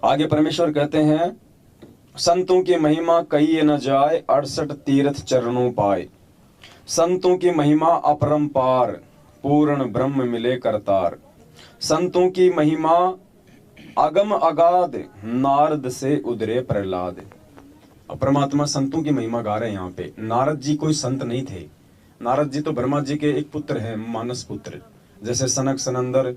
आगे परमेश्वर कहते हैं, संतों की महिमा कही न जाए, 68 तीर्थ चरणों पाए। संतों की महिमा अपरंपार, पूर्ण ब्रह्म मिले करतार। संतों की महिमा अगम अगाध, नारद से उदरे प्रहलाद। अब परमात्मा संतों की महिमा गा रहे हैं यहाँ पे। नारद जी कोई संत नहीं थे। नारद जी तो ब्रह्मा जी के एक पुत्र हैं, मानस पुत्र, जैसे सनक सनंदर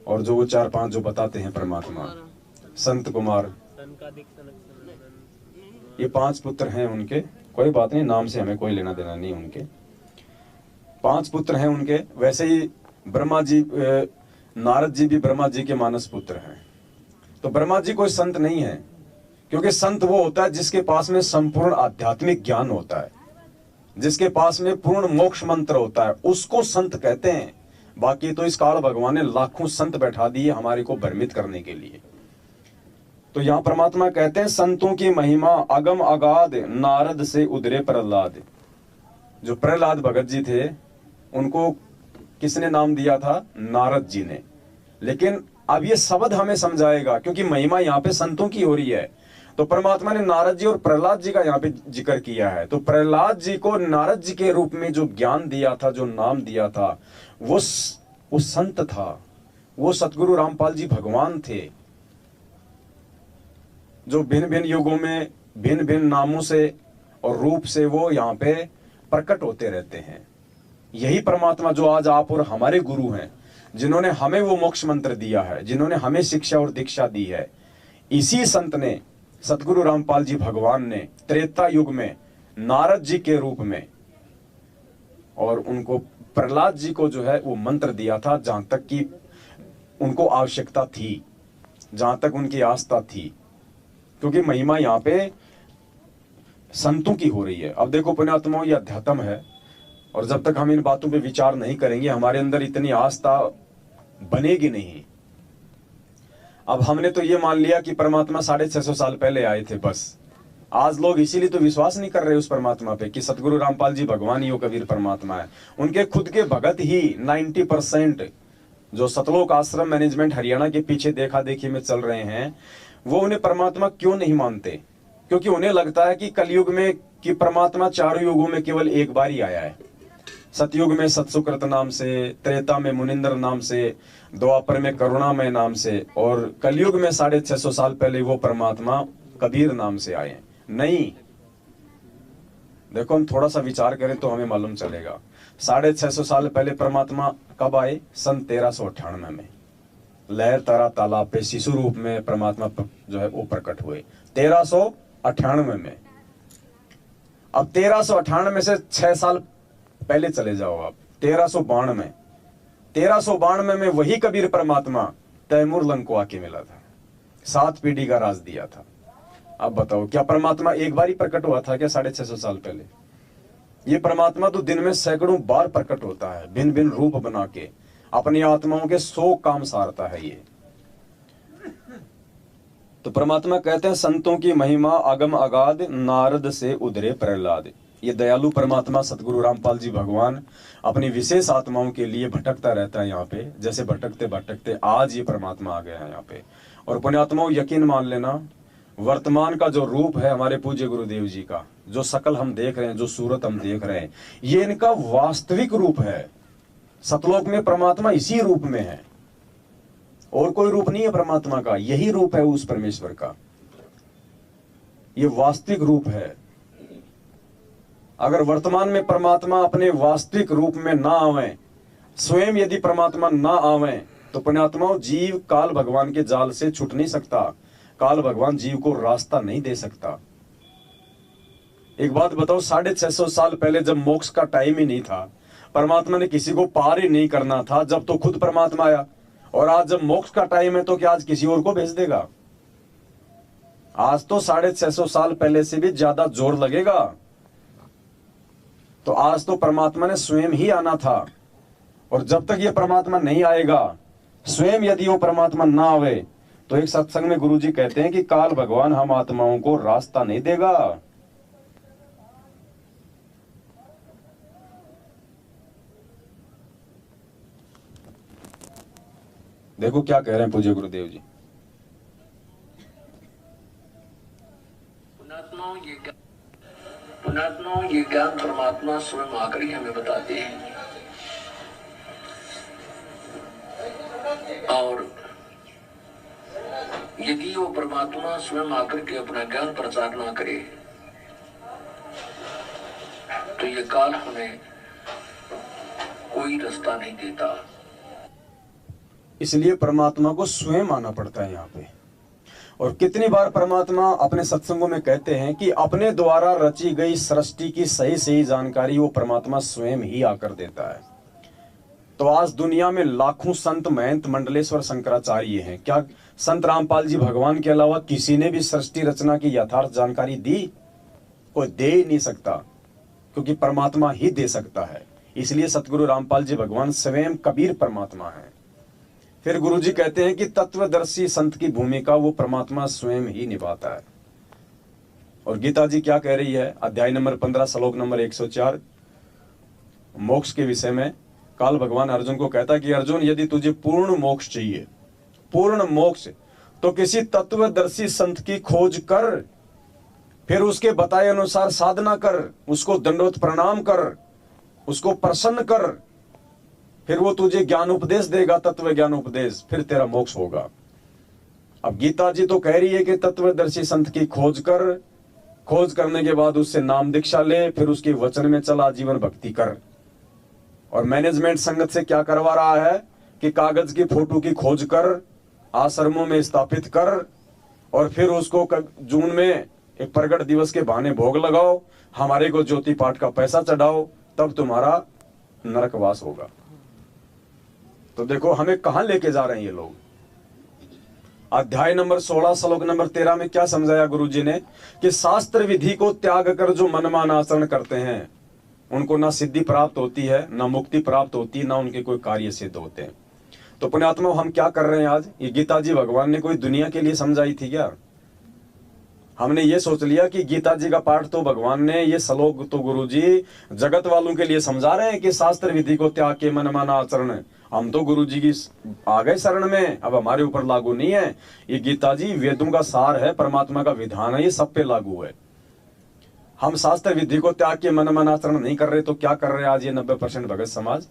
और जो वो 4-5 जो बताते हैं परमात्मा, संत कुमार, ये 5 पुत्र हैं उनके। कोई बात नहीं, नाम से हमें कोई लेना देना नहीं उनके। 5 पुत्र हैं उनके। वैसे ही ब्रह्मा जी, नारद जी भी ब्रह्मा जी के मानस पुत्र हैं। तो ब्रह्मा जी कोई संत नहीं है, क्योंकि संत वो होता है जिसके पास में संपूर्ण आध्यात्मिक ज्ञान होता है, जिसके पास में पूर्ण मोक्ष मंत्र होता है, उसको संत कहते हैं। बाकी तो इस काल भगवान ने लाखों संत बैठा दिए हमारे को भ्रमित करने के लिए। तो यहाँ परमात्मा कहते हैं, संतों की महिमा अगम अगाध, नारद से उदरे प्रहलाद। जो प्रहलाद भगत जी थे, उनको किसने नाम दिया था? नारद जी ने। लेकिन अब ये शब्द हमें समझाएगा, क्योंकि महिमा यहाँ पे संतों की हो रही है। तो परमात्मा ने नारद जी और प्रहलाद जी का यहाँ पे जिक्र किया है। तो प्रहलाद जी को नारद जी के रूप में जो ज्ञान दिया था, जो नाम दिया था, वो संत था। वो सतगुरु रामपाल जी भगवान थे, जो भिन्न भिन्न युगों में भिन्न भिन्न नामों से और रूप से वो यहाँ पे प्रकट होते रहते हैं। यही परमात्मा जो आज आप और हमारे गुरु हैं, जिन्होंने हमें वो मोक्ष मंत्र दिया है, जिन्होंने हमें शिक्षा और दीक्षा दी है, इसी संत ने, सतगुरु रामपाल जी भगवान ने त्रेता युग में नारद जी के रूप में, और उनको प्रहलाद जी को जो है वो मंत्र दिया था, जहां तक कि उनको आवश्यकता थी, जहां तक उनकी आस्था थी। क्योंकि महिमा यहाँ पे संतों की हो रही है। अब देखो पुण्यात्माओं, ये अध्यात्म है, और जब तक हम इन बातों पे विचार नहीं करेंगे, हमारे अंदर इतनी आस्था बनेगी नहीं। अब हमने तो ये मान लिया कि परमात्मा 650 साल पहले आए थे, बस। आज लोग इसीलिए तो विश्वास नहीं कर रहे उस परमात्मा पे कि सतगुरु रामपाल जी भगवान ही हो, कबीर परमात्मा है। उनके खुद के भगत ही 90% जो सतलोक आश्रम मैनेजमेंट हरियाणा के पीछे देखा देखी में चल रहे हैं, वो उन्हें परमात्मा क्यों नहीं मानते? क्योंकि उन्हें लगता है कि कलयुग में कि परमात्मा 4 युगों में केवल एक बार ही आया है। सतयुग में सतसुकृत नाम से, त्रेता में मुनिंद्र नाम से, द्वापर में करुणामय नाम से, और कलयुग में 650 साल पहले वो परमात्मा कबीर नाम से आए हैं। नहीं, देखो हम थोड़ा सा विचार करें तो हमें मालूम चलेगा। 650 साल पहले परमात्मा कब आए? सन 1398 में लहर तारा तालाब पे शिशु रूप में परमात्मा जो है वो प्रकट हुए 1398 में। अब 1398 से 6 साल पहले चले जाओ आप, 1392। 1392 में वही कबीर परमात्मा तैमूर लंग को आके मिला था, 7 पीढ़ी का राज दिया था। अब बताओ, क्या परमात्मा एक बार ही प्रकट हुआ था क्या 650 साल पहले? ये परमात्मा तो दिन में सैकड़ों बार प्रकट होता है, भिन्न भिन्न रूप बना के अपनी आत्माओं के 100 काम सारता है ये। तो परमात्मा कहते हैं, संतों की महिमा अगम अगाध, नारद से उदरे प्रहलाद। ये दयालु परमात्मा सतगुरु रामपाल जी भगवान अपनी विशेष आत्माओं के लिए भटकता रहता है यहाँ पे। जैसे भटकते भटकते आज ये परमात्मा आ गया है यहाँ पे। और पुण्यात्माओं, यकीन मान लेना, वर्तमान का जो रूप है हमारे पूज्य गुरुदेव जी का, जो शकल हम देख रहे हैं, जो सूरत हम देख रहे हैं, ये इनका वास्तविक रूप है। सतलोक में परमात्मा इसी रूप में है, और कोई रूप नहीं है परमात्मा का, यही रूप है उस परमेश्वर का। ये वास्तविक रूप है। अगर वर्तमान में परमात्मा अपने वास्तविक रूप में ना आवे, स्वयं यदि परमात्मा ना आवे, तो पुण्यात्माओं, जीव काल भगवान के जाल से छूट नहीं सकता। काल भगवान जीव को रास्ता नहीं दे सकता। एक बात बताओ, 650 साल पहले जब मोक्ष का टाइम ही नहीं था, परमात्मा ने किसी को पार ही नहीं करना था, जब तो खुद परमात्मा आया। और आज जब मोक्ष का टाइम है तो क्या आज किसी और को भेज देगा? आज तो 650 साल पहले से भी ज्यादा जोर लगेगा। तो आज तो परमात्मा ने स्वयं ही आना था, और जब तक ये परमात्मा नहीं आएगा, स्वयं यदि वो परमात्मा ना आवे, तो एक सत्संग में गुरुजी कहते हैं कि काल भगवान हम आत्माओं को रास्ता नहीं देगा। देखो क्या कह रहे हैं पूज्य गुरुदेव जी। पुण्यात्मा ये ज्ञान परमात्मा स्वयं आकर ही हमें बताते हैं। और यदि वो परमात्मा स्वयं आकर के अपना ज्ञान प्रचार ना करे तो ये काल हमें कोई रास्ता नहीं देता। इसलिए परमात्मा को स्वयं आना पड़ता है यहाँ पे। और कितनी बार परमात्मा अपने सत्संगों में कहते हैं कि अपने द्वारा रची गई सृष्टि की सही सही जानकारी वो परमात्मा स्वयं ही आकर देता है। तो आज दुनिया में लाखों संत, महंत, मंडलेश्वर, शंकराचार्य हैं। क्या संत रामपाल जी भगवान के अलावा किसी ने भी सृष्टि रचना की यथार्थ जानकारी दी? कोई दे ही नहीं सकता, क्योंकि परमात्मा ही दे सकता है। इसलिए सतगुरु रामपाल जी भगवान स्वयं कबीर परमात्मा है। फिर गुरुजी कहते हैं कि तत्वदर्शी संत की भूमिका वो परमात्मा स्वयं ही निभाता है। और गीता जी क्या कह रही है? अध्याय नंबर 15 श्लोक नंबर 104 मोक्ष के विषय में काल भगवान अर्जुन को कहता है कि अर्जुन, यदि तुझे पूर्ण मोक्ष चाहिए, पूर्ण मोक्ष, तो किसी तत्वदर्शी संत की खोज कर, फिर उसके बताए अनुसार साधना कर, उसको दंडवत प्रणाम कर, उसको प्रसन्न कर, फिर वो तुझे ज्ञान उपदेश देगा, तत्व ज्ञान उपदेश, फिर तेरा मोक्ष होगा। अब गीता जी तो कह रही है कि तत्वदर्शी संत की खोज कर, खोज करने के बाद उससे नाम दीक्षा ले, फिर उसके वचन में चला, जीवन भक्ति कर। और मैनेजमेंट संगत से क्या करवा रहा है कि कागज की फोटो की खोज कर, आश्रमों में स्थापित कर, और फिर उसको जून में एक प्रगट दिवस के बहाने भोग लगाओ, हमारे को ज्योति पाठ का पैसा चढ़ाओ, तब तुम्हारा नरकवास होगा। तो देखो हमें कहां लेके जा रहे हैं ये लोग। अध्याय नंबर 16 श्लोक नंबर 13 में क्या समझाया गुरुजी ने कि शास्त्र विधि को त्याग कर जो मनमान आचरण करते हैं उनको ना सिद्धि प्राप्त होती है, ना मुक्ति प्राप्त होती है, ना उनके कोई कार्य सिद्ध होते हैं। तो पुण्यात्मा, हम क्या कर रहे हैं आज? ये गीता जी भगवान ने कोई दुनिया के लिए समझाई थी क्या? हमने ये सोच लिया कि गीता जी का पाठ तो भगवान ने, ये श्लोक तो गुरुजी जगत वालों के लिए समझा रहे हैं कि शास्त्र विधि को त्याग के मनमाना आचरण। हम तो गुरुजी की आ गए शरण में, अब हमारे ऊपर लागू नहीं है। ये गीता जी वेदों का सार है, परमात्मा का विधान है, ये सब पे लागू है। हम शास्त्र विधि को त्याग के मनमाना आचरण नहीं कर रहे तो क्या कर रहे हैं आज ये 90% भगत समाज?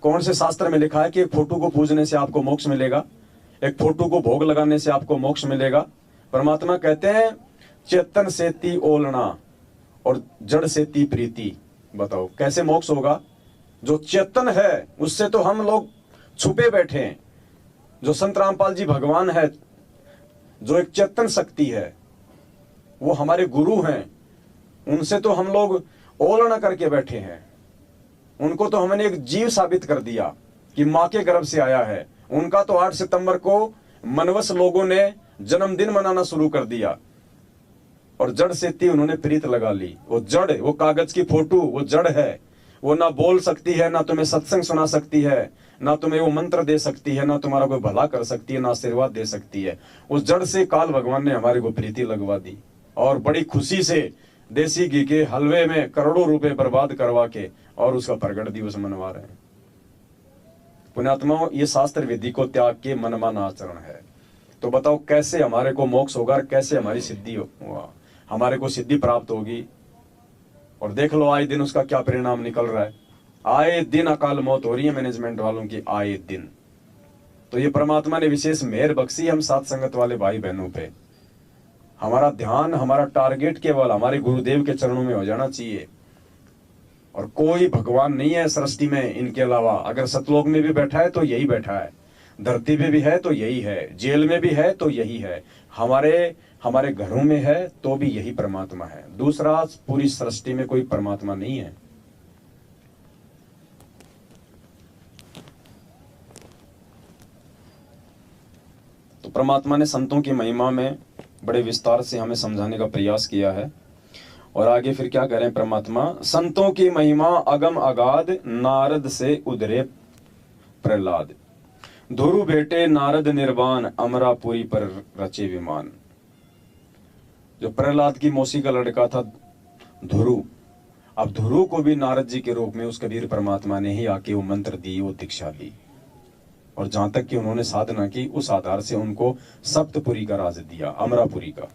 कौन से शास्त्र में लिखा है कि एक फोटो को पूजने से आपको मोक्ष मिलेगा, एक फोटो को भोग लगाने से आपको मोक्ष मिलेगा? परमात्मा कहते हैं चेतन से ती ओलना और जड़ से ती प्रीति। बताओ कैसे मोक्ष होगा? जो चेतन है उससे तो हम लोग छुपे बैठे हैं। जो संत रामपाल जी भगवान है, जो एक चेतन शक्ति है, वो हमारे गुरु हैं, उनसे तो हम लोग ओलना करके बैठे हैं। उनको तो हमने एक जीव साबित कर दिया कि मां के गर्भ से आया है। उनका तो 8 सितंबर को मनवस लोगों ने जन्मदिन मनाना शुरू कर दिया और जड़ से ती उन्होंने प्रीत लगा ली। वो जड़, वो कागज की फोटो, वो जड़ है। वो ना बोल सकती है, ना तुम्हें सत्संग सुना सकती है, ना तुम्हें वो मंत्र दे सकती है, ना तुम्हारा कोई भला कर सकती है, ना आशीर्वाद दे सकती है। उस जड़ से काल भगवान ने हमारे को प्रीति लगवा दी और बड़ी खुशी से देसी घी के हलवे में करोड़ों रुपए बर्बाद करवा के और उसका प्रगट दिवस मनवा रहे हैं। पुण्यात्माओं, ये शास्त्र विधि को त्याग के मनमान आचरण है। तो बताओ कैसे हमारे को मोक्ष होगा, कैसे हमारी सिद्धि होगा, हमारे को सिद्धि प्राप्त होगी? और देख लो आए दिन उसका क्या परिणाम निकल रहा है। आए दिन अकाल मौत हो रही है मैनेजमेंट वालों की, आए दिन। तो ये परमात्मा ने विशेष मेहर बख्शी हम साथ संगत वाले भाई बहनों पे। हमारा ध्यान, हमारा टारगेट केवल हमारे गुरुदेव के चरणों में हो जाना चाहिए। और कोई भगवान नहीं है सृष्टि में इनके अलावा। अगर सतलोक में भी बैठा है तो यही बैठा है, धरती पे भी है तो यही है, जेल में भी है तो यही है, हमारे घरों में है तो भी यही परमात्मा है। दूसरा पूरी सृष्टि में कोई परमात्मा नहीं है। तो परमात्मा ने संतों की महिमा में बड़े विस्तार से हमें समझाने का प्रयास किया है। और आगे फिर क्या करें परमात्मा? संतों की महिमा अगम अगाध, नारद से उधरे प्रहलाद। ध्रुव भेटे नारद निर्वाण, अमरापुरी पर रचे विमान। जो प्रहलाद की मौसी का लड़का था ध्रुव, अब ध्रुव को भी नारद जी के रूप में उस कबीर परमात्मा ने ही आके वो मंत्र दी, वो दीक्षा दी। और जहां तक कि उन्होंने साधना की, उस आधार से उनको सप्तपुरी का राज दिया, अमरापुरी का।